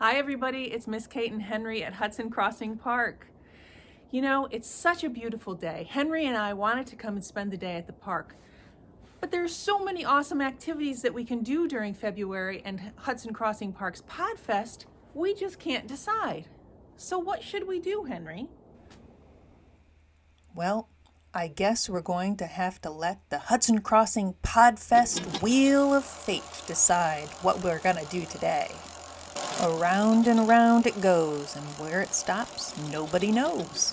Hi everybody, it's Miss Kate and Henry at Hudson Crossing Park. You know, it's such a beautiful day. Henry and I wanted to come and spend the day at the park, but there's so many awesome activities that we can do during February and Hudson Crossing Park's Podfest, we just can't decide. So what should we do, Henry? Well, I guess we're going to have to let the Hudson Crossing Podfest Wheel of Fate decide what we're gonna do today. Around and around it goes, and where it stops, nobody knows.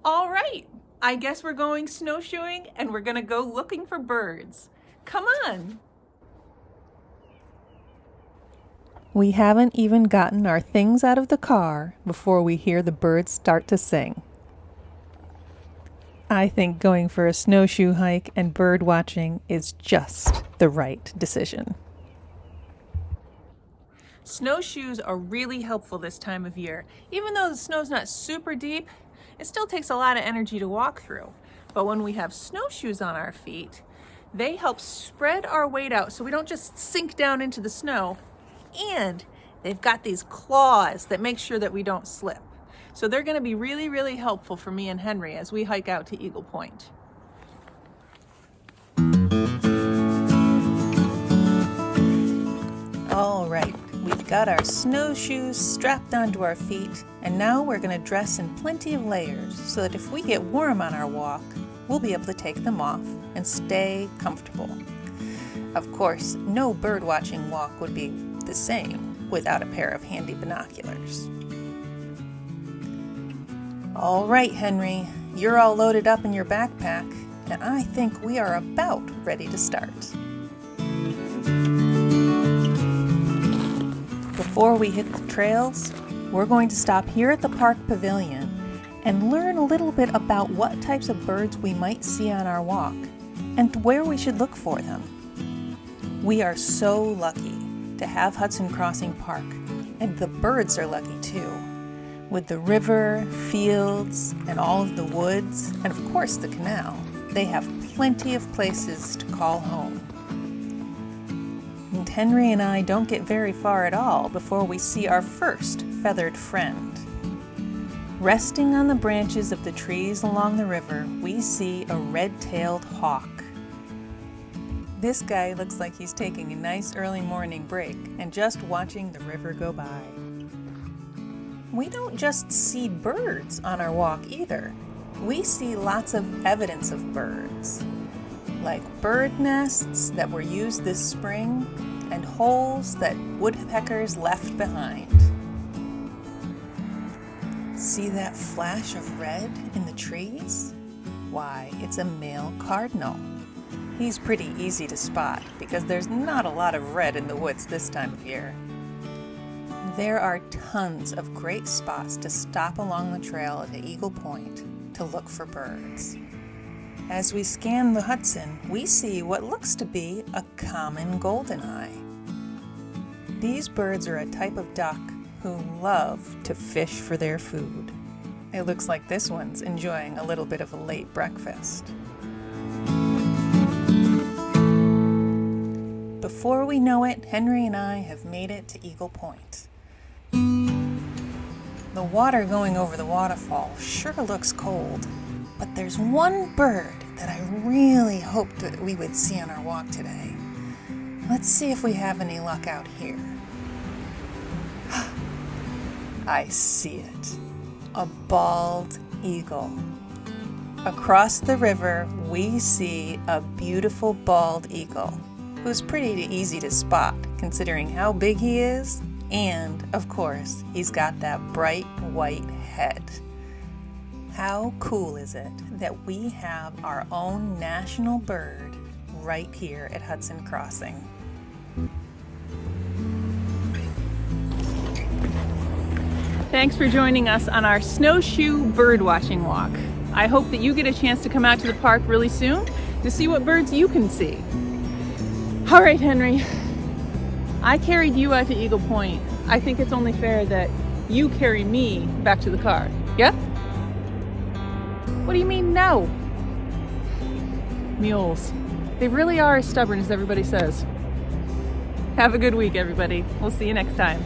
All right, I guess we're going snowshoeing and we're gonna go looking for birds. Come on. We haven't even gotten our things out of the car before we hear the birds start to sing. I think going for a snowshoe hike and bird watching is just the right decision. Snowshoes are really helpful this time of year. Even though the snow's not super deep, it still takes a lot of energy to walk through. But when we have snowshoes on our feet, they help spread our weight out so we don't just sink down into the snow. And they've got these claws that make sure that we don't slip. So they're going to be really, really helpful for me and Henry as we hike out to Eagle Point. All right, we've got our snowshoes strapped onto our feet, and now we're going to dress in plenty of layers so that if we get warm on our walk, we'll be able to take them off and stay comfortable. Of course, no bird watching walk would be the same without a pair of handy binoculars. All right, Henry, you're all loaded up in your backpack, and I think we are about ready to start. Before we hit the trails, we're going to stop here at the park pavilion and learn a little bit about what types of birds we might see on our walk and where we should look for them. We are so lucky to have Hudson Crossing Park, and the birds are lucky too. With the river, fields, and all of the woods, and of course the canal, they have plenty of places to call home. And Henry and I don't get very far at all before we see our first feathered friend. Resting on the branches of the trees along the river, we see a red-tailed hawk. This guy looks like he's taking a nice early morning break and just watching the river go by. We don't just see birds on our walk either. We see lots of evidence of birds, like bird nests that were used this spring and holes that woodpeckers left behind. See that flash of red in the trees? Why, it's a male cardinal. He's pretty easy to spot because there's not a lot of red in the woods this time of year. There are tons of great spots to stop along the trail at Eagle Point to look for birds. As we scan the Hudson, we see what looks to be a common goldeneye. These birds are a type of duck who love to fish for their food. It looks like this one's enjoying a little bit of a late breakfast. Before we know it, Henry and I have made it to Eagle Point. The water going over the waterfall sure looks cold, but there's one bird that I really hoped that we would see on our walk today. Let's see if we have any luck out here. I see it. A bald eagle. Across the river, we see a beautiful bald eagle, who's pretty easy to spot considering how big he is, and of course, he's got that bright white head. How cool is it that we have our own national bird right here at Hudson Crossing? Thanks for joining us on our snowshoe birdwatching walk. I hope that you get a chance to come out to the park really soon to see what birds you can see. All right, Henry, I carried you out to Eagle Point. I think it's only fair that you carry me back to the car. Yeah? What do you mean no? Mules. They really are as stubborn as everybody says. Have a good week, everybody. We'll see you next time.